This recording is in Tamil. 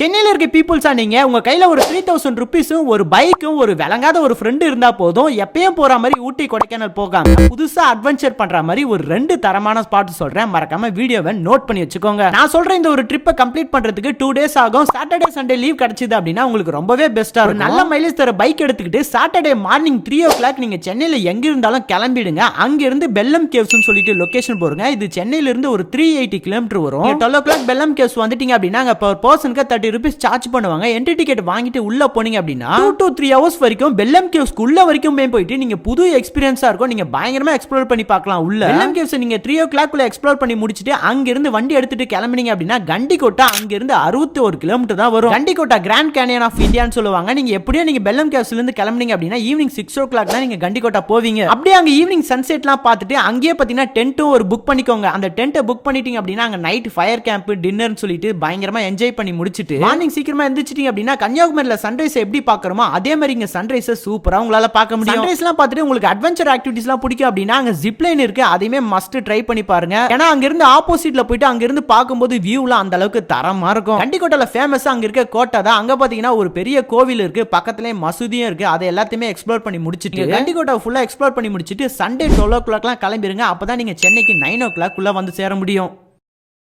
சென்னையில இருக்க பீப்புள்ஸா நீங்க உங்க கையில ஒரு 3000 ரூபீஸும் ஒரு பைக்கும் ஒரு விளங்காத ஒரு ஃப்ரெண்ட் இருந்தா போதும். எப்பயும் போற மாதிரி ஊட்டி கொடைக்கானல் போகாம புதுசா அட்வென்ச்சர் பண்ற மாதிரி ஒரு 2 தரமான ஸ்பாட் சொல்றேன். மறக்காம வீடியோவை நோட் பண்ணி வச்சுக்கோங்க. நான் சொல்ற இந்த ஒரு ட்ரிப்பை கம்ப்ளீட் பண்றதுக்கு 2 days ஆகும். சாட்டர்டே சண்டே லீவ் கிடைச்சது அப்படின்னா உங்களுக்கு ரொம்பவே பெஸ்டா இருக்கும். நல்ல மைலேஜ் தர பைக் எடுத்துக்கிட்டு சாட்டர்டே மார்னிங் 3 o'clock நீங்க சென்னையில எங்க இருந்தாலும் கிளம்பிடுங்க. அங்க இருந்து பெல்லம் கேவ்ஸ் சொல்லிட்டு லொகேஷன் போறீங்க. இது சென்னையில இருந்து ஒரு 380 கிலோமீட்டர் வரும். 12 o'clock பெல்லம் கேவ்ஸ் வந்துட்டீங்க அப்படின்னா பர் பர்சனுக்கு 30 rupees சார்ஜ் பண்ணுவாங்க. என்ட்ரி டிக்கெட் வாங்கிட்டு உள்ள போனீங்க அப்படின்னா 2 to 3 hours வரைக்கும் பெல்லம் கேவ்ஸ்க்கு உள்ள வரைக்கும் போயிட்டு நீங்க புது எக்ஸ்பீரியன்ஸா இருக்கும். நீங்க பயங்கரமா எக்ஸ்ப்ளோர் பண்ணி பார்க்கலாம். உள்ள பெல்லம் கேவ்ஸ் நீங்க 3 o'clock குள்ள எக்ஸ்ப்ளோர் பண்ணி முடிச்சிட்டு அங்க இருந்து வண்டி எடுத்துட்டு கிளம்பினீங்க அப்படின்னா கண்டிகோட்டா அங்க இருந்து 61 கிலோமீட்டர் தான் வரும். கண்டிகோட்டா கிராண்ட் கேனியன் ஆஃப் இந்தியான்னு சொல்லுவாங்க. நீங்க எப்படியோ நீங்க பெல்லம் கேவ்ஸ்ல இருந்து கிளம்பினீங்க அப்படின்னா ஈவினிங் 6 o'clock தான் நீங்க கண்டிகோட்டா போவீங்க. அப்படியே அங்க ஈவினிங் சன்செட்லாம் பார்த்துட்டு அங்கேயே பாத்தீங்கன்னா டென்ட்டும் ஒரு புக் பண்ணிக்கோங்க. அந்த டென்ட்டை புக் பண்ணிட்டீங்க அப்படின்னா அங்க நைட் ஃபயர் கேம்ப் டின்னர்னு சொல்லிட்டு பயங்கரமா என்ஜாய் பண்ணி முடிச்சிட்டு மார்னிங் சீக்கிரமா எந்திரிச்சிட்டீங்க அப்படின்னா கன்னியாகுமரியில சன்ரைஸ் எப்படி பார்க்கறோமோ அதே மாதிரி இங்க சன்ரைஸ் சூப்பரா உங்களால பார்க்க முடியும். சன்ரைஸ்லாம் பார்த்துட்டு உங்களுக்கு அட்வென்ச்சர் ஆக்டிவிட்டிஸ்லாம் பிடிக்கும் அப்படின்னா அங்க ஜிப் லைன் இருக்கு. அதையுமே மஸ்ட் ட்ரை பண்ணி பாருங்க. ஏன்னா அங்க இருந்து ஆப்போசிட்ல போயிட்டு அங்க இருந்து பார்க்கும்போது வியூலாம் அந்த அளவுக்கு தரமா இருக்கும். கண்டிகோட்டால ஃபேமஸ் அங்க இருக்க கோட்டை தான். அங்க பாத்தீங்கன்னா ஒரு பெரிய கோவில் இருக்கு. பக்கத்துலயே மசூதியும் இருக்கு. அதை எல்லாத்தையுமே எக்ஸ்ப்ளோர் பண்ணி முடிச்சிட்டு கண்டிகோட்டா ஃபுல்லா எக்ஸ்ப்ளோர் பண்ணி முடிச்சிட்டு சண்டே 12 o'clockலாம் கிளம்பிருங்க. அப்பதான் நீங்க சென்னைக்கு 9 o'clock குள்ள வந்து சேர முடியும்.